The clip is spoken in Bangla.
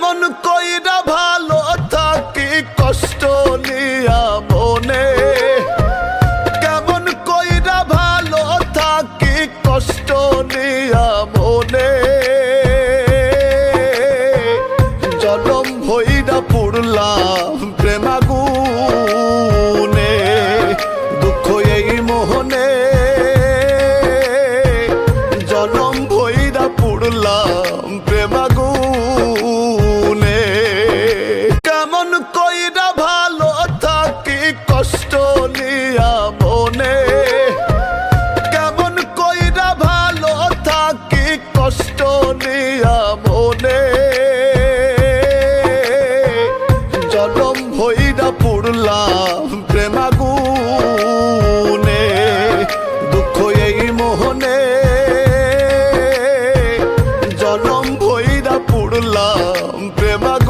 কেমন কইরা ভালো থাকি কষ্ট নিয়া মনে, কেমন কইরা ভালো থাকি কষ্ট নিয়া মনে। জনম ভইরা পুড়লাম প্রেমাগুনে, দুঃখ এই মোহনে। জনম ভইরা পুড়লাম প্রেমাগুনে। কেমন কইরা ভালো থাকি কষ্ট নিয়া মনে, কেমন কইরা ভালো থাকি কষ্ট নিয়া মনে। জনম ভইরা পুড়লাম প্রেমাগুনে, দুঃখ এই মোহনে। জনম ভইরা পুড়লাম প্রেমাগুনে।